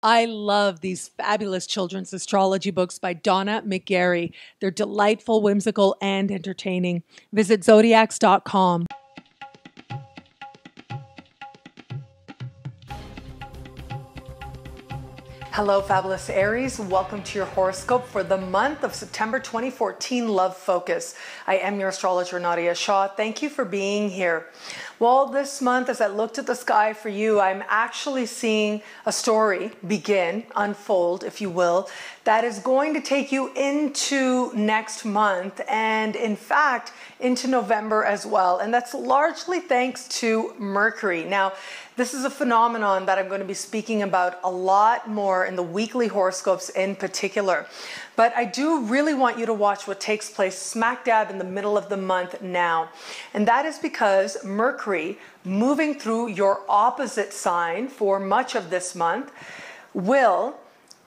I love these fabulous children's astrology books by Donna McGarry. They're delightful, whimsical, and entertaining. Visit zodiacs.com. Hello, fabulous Aries. Welcome to your horoscope for the month of September 2014, Love Focus. I am your astrologer, Nadiya Shah. Thank you for being here. Well, this month, as I looked at the sky for you, I'm actually seeing a story begin, unfold, if you will, that is going to take you into next month and, in fact, into November as well. And that's largely thanks to Mercury. Now, this is a phenomenon that I'm going to be speaking about a lot more in the weekly horoscopes in particular. But I do really want you to watch what takes place smack dab in the middle of the month now. And that is because Mercury, moving through your opposite sign for much of this month, will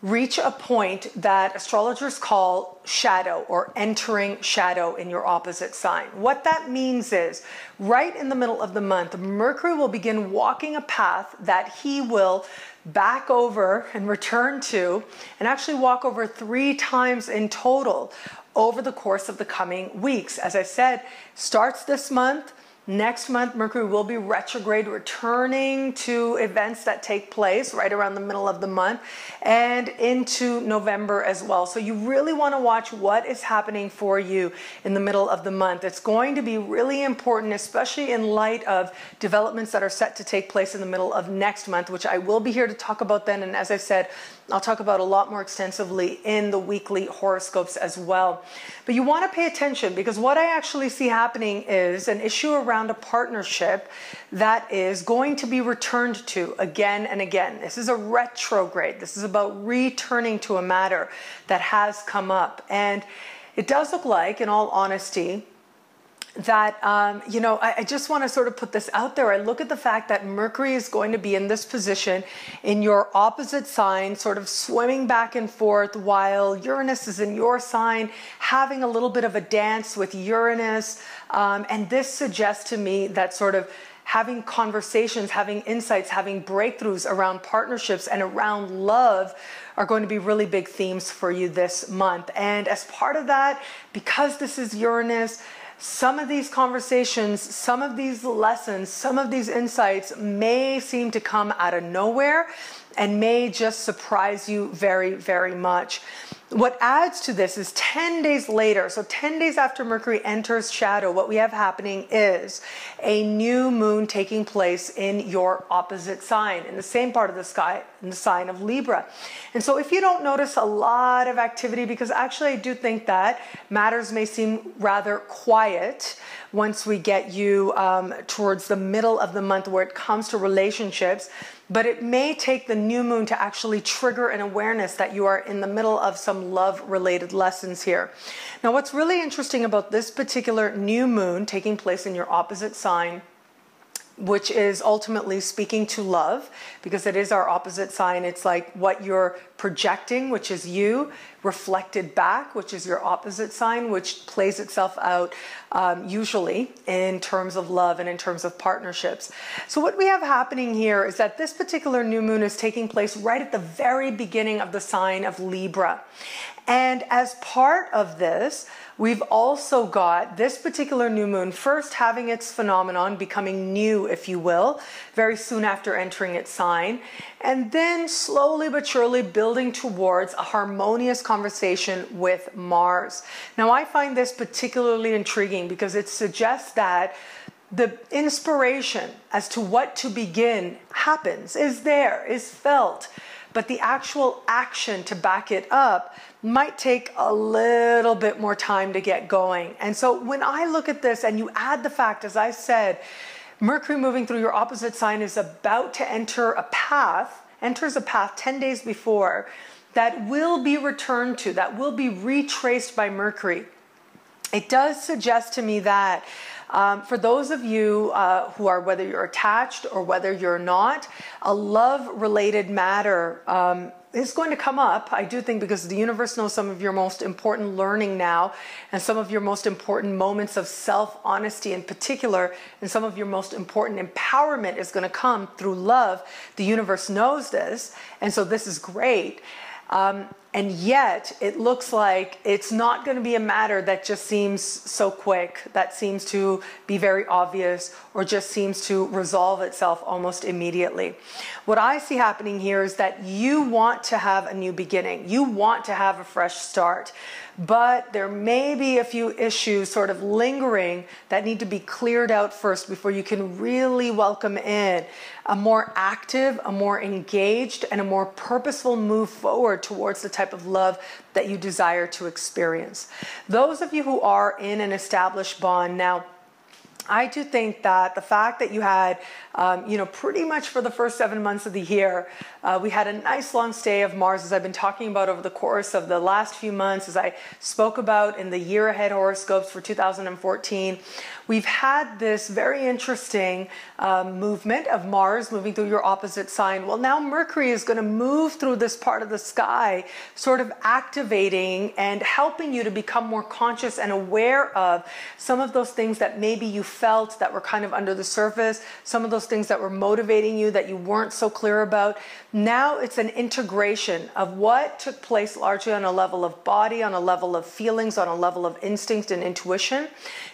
reach a point that astrologers call shadow or entering shadow in your opposite sign. What that means is right in the middle of the month, Mercury will begin walking a path that he will back over and return to, and actually walk over 3 times in total over the course of the coming weeks. As I said, starts this month. Next month, Mercury will be retrograde, returning to events that take place right around the middle of the month and into November as well. So you really want to watch what is happening for you in the middle of the month. It's going to be really important, especially in light of developments that are set to take place in the middle of next month, which I will be here to talk about then. And as I said, I'll talk about a lot more extensively in the weekly horoscopes as well. But you want to pay attention, because what I actually see happening is an issue around a partnership that is going to be returned to again and again. This is a retrograde. This is about returning to a matter that has come up. And it does look like, in all honesty, that, I just want to sort of put this out there. I look at the fact that Mercury is going to be in this position in your opposite sign, sort of swimming back and forth, while Uranus is in your sign, having a little bit of a dance with Uranus. And this suggests to me that sort of having conversations, having insights, having breakthroughs around partnerships and around love are going to be really big themes for you this month. And as part of that, because this is Uranus, some of these conversations, some of these lessons, some of these insights may seem to come out of nowhere and may just surprise you very, very much. What adds to this is 10 days later, so 10 days after Mercury enters shadow, what we have happening is a new moon taking place in your opposite sign, in the same part of the sky, in the sign of Libra. And so if you don't notice a lot of activity, because actually I do think that matters may seem rather quiet once we get you towards the middle of the month where it comes to relationships, but it may take the new moon to actually trigger an awareness that you are in the middle of some love-related lessons here. Now, what's really interesting about this particular new moon taking place in your opposite sign, which is ultimately speaking to love, because it is our opposite sign. It's like what you're projecting, which is you, reflected back, which is your opposite sign, which plays itself out usually in terms of love and in terms of partnerships. So what we have happening here is that this particular new moon is taking place right at the very beginning of the sign of Libra. And as part of this, we've also got this particular new moon first having its phenomenon, becoming new, if you will, very soon after entering its sign, and then slowly but surely building towards a harmonious conversation with Mars. Now, I find this particularly intriguing because it suggests that the inspiration as to what to begin happens, is there, is felt, but the actual action to back it up might take a little bit more time to get going. And so when I look at this and you add the fact, as I said, Mercury moving through your opposite sign is about to enter a path, enters a path 10 days before, that will be returned to, that will be retraced by Mercury. It does suggest to me that for those of you who are, whether you're attached or whether you're not, a love-related matter is going to come up, I do think, because the universe knows some of your most important learning now, and some of your most important moments of self-honesty in particular, and some of your most important empowerment is going to come through love. The universe knows this, and so this is great. And yet it looks like it's not going to be a matter that just seems so quick, that seems to be very obvious, or just seems to resolve itself almost immediately. What I see happening here is that you want to have a new beginning. You want to have a fresh start. But there may be a few issues sort of lingering that need to be cleared out first before you can really welcome in a more active, a more engaged, and a more purposeful move forward towards the type of love that you desire to experience. Those of you who are in an established bond now, I do think that the fact that you had, pretty much for the first 7 months of the year, we had a nice long stay of Mars, as I've been talking about over the course of the last few months, as I spoke about in the year ahead horoscopes for 2014. We've had this very interesting movement of Mars moving through your opposite sign. Well, now Mercury is going to move through this part of the sky, sort of activating and helping you to become more conscious and aware of some of those things that maybe you felt that were kind of under the surface, some of those things that were motivating you that you weren't so clear about. Now it's an integration of what took place largely on a level of body, on a level of feelings, on a level of instinct and intuition,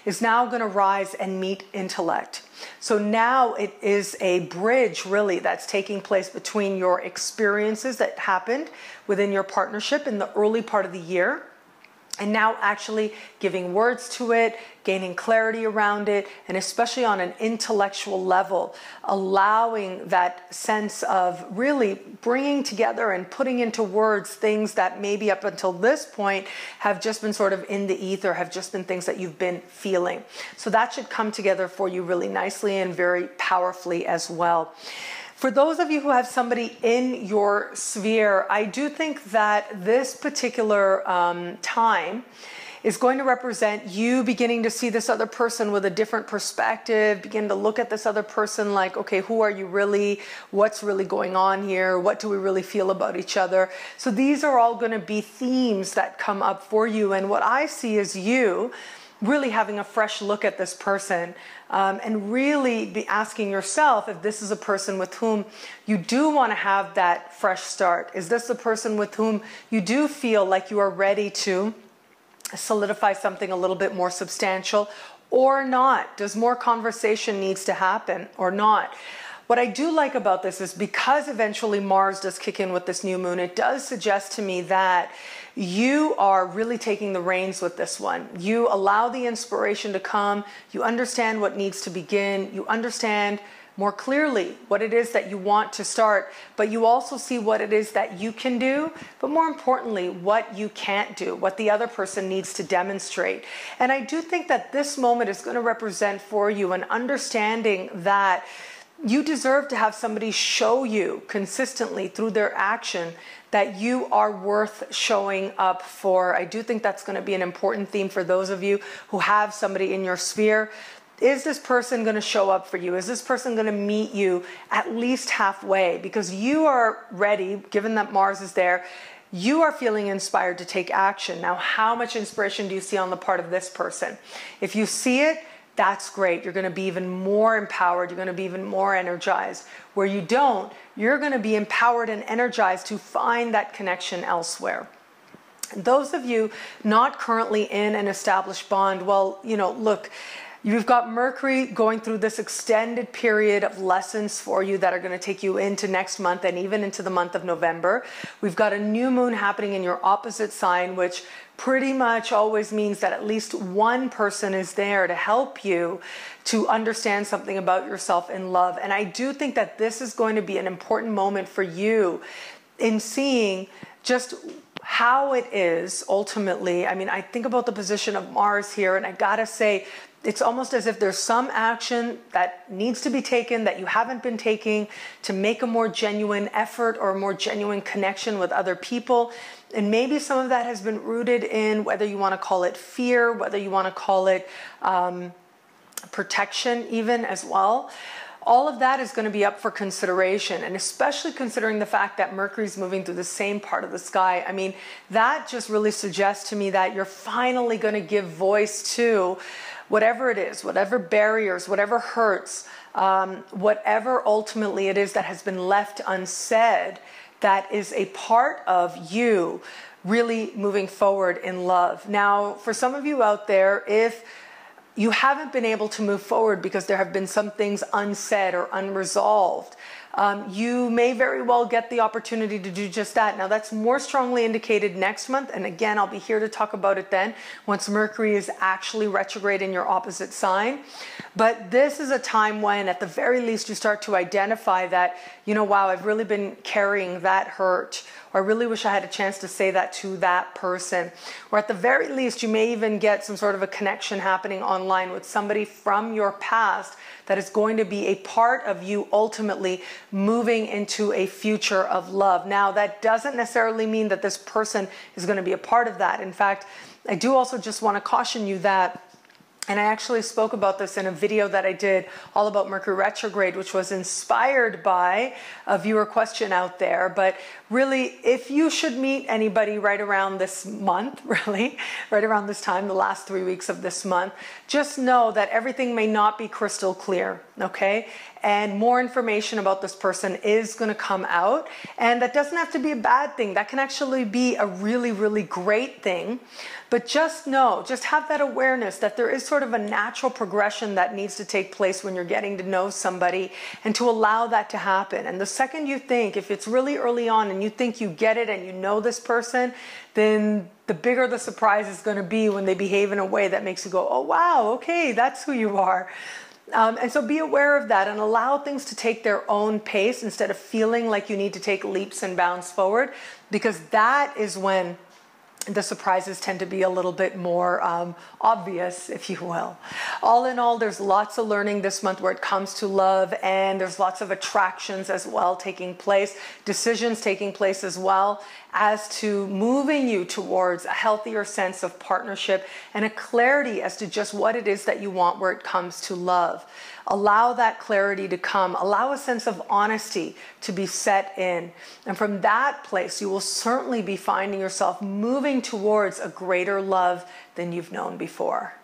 is now going to rise and meet intellect. So now it is a bridge really that's taking place between your experiences that happened within your partnership in the early part of the year, and now actually giving words to it, gaining clarity around it, and especially on an intellectual level, allowing that sense of really bringing together and putting into words things that maybe up until this point have just been sort of in the ether, have just been things that you've been feeling. So that should come together for you really nicely and very powerfully as well. For those of you who have somebody in your sphere, I do think that this particular time is going to represent you beginning to see this other person with a different perspective, begin to look at this other person like, okay, who are you really? What's really going on here? What do we really feel about each other? So these are all going to be themes that come up for you. And what I see is you really having a fresh look at this person, and really be asking yourself if this is a person with whom you do want to have that fresh start. Is this a person with whom you do feel like you are ready to solidify something a little bit more substantial, or not? Does more conversation needs to happen or not? What I do like about this is because eventually Mars does kick in with this new moon, it does suggest to me that you are really taking the reins with this one. You allow the inspiration to come. You understand what needs to begin. You understand more clearly what it is that you want to start, but you also see what it is that you can do, but more importantly, what you can't do, what the other person needs to demonstrate. And I do think that this moment is going to represent for you an understanding that you deserve to have somebody show you consistently through their action that you are worth showing up for. I do think that's going to be an important theme for those of you who have somebody in your sphere. Is this person going to show up for you? Is this person going to meet you at least halfway? Because you are ready, given that Mars is there, you are feeling inspired to take action. Now, how much inspiration do you see on the part of this person? If you see it, that's great. You're going to be even more empowered. You're going to be even more energized. Where you don't, you're going to be empowered and energized to find that connection elsewhere. Those of you not currently in an established bond, well, look, you've got Mercury going through this extended period of lessons for you that are going to take you into next month and even into the month of November. We've got a new moon happening in your opposite sign, which pretty much always means that at least one person is there to help you to understand something about yourself in love. And I do think that this is going to be an important moment for you in seeing just how it is ultimately. I mean, I think about the position of Mars here, and I gotta say, it's almost as if there's some action that needs to be taken that you haven't been taking to make a more genuine effort or a more genuine connection with other people. And maybe some of that has been rooted in whether you want to call it fear, whether you want to call it protection even as well. all of that is going to be up for consideration, and especially considering the fact that Mercury is moving through the same part of the sky. I mean, that just really suggests to me that you're finally going to give voice to whatever it is, whatever barriers, whatever hurts, whatever ultimately it is that has been left unsaid, that is a part of you really moving forward in love. Now, for some of you out there, if you haven't been able to move forward because there have been some things unsaid or unresolved, you may very well get the opportunity to do just that. Now, that's more strongly indicated next month. And again, I'll be here to talk about it then, once Mercury is actually retrograde in your opposite sign. But this is a time when, at the very least, you start to identify that, you know, wow, I've really been carrying that hurt, or I really wish I had a chance to say that to that person. Or at the very least, you may even get some sort of a connection happening online with somebody from your past that is going to be a part of you ultimately moving into a future of love. Now, that doesn't necessarily mean that this person is going to be a part of that. In fact, I do also just want to caution you that, and I actually spoke about this in a video that I did all about Mercury retrograde, which was inspired by a viewer question out there. But really, if you should meet anybody right around this month, really, right around this time, the last 3 weeks of this month, just know that everything may not be crystal clear, okay? And more information about this person is going to come out. And that doesn't have to be a bad thing. That can actually be a really, really great thing. But just know, just have that awareness that there is sort of a natural progression that needs to take place when you're getting to know somebody, and to allow that to happen. And the second you think, if it's really early on and you think you get it and you know this person, then the bigger the surprise is going to be when they behave in a way that makes you go, oh, wow, okay, that's who you are. And so be aware of that and allow things to take their own pace instead of feeling like you need to take leaps and bounds forward, because that is when the surprises tend to be a little bit more obvious, if you will. All in all, there's lots of learning this month where it comes to love, and there's lots of attractions as well taking place, decisions taking place as well, as to moving you towards a healthier sense of partnership and a clarity as to just what it is that you want where it comes to love. Allow that clarity to come. Allow a sense of honesty to be set in. And from that place, you will certainly be finding yourself moving towards a greater love than you've known before.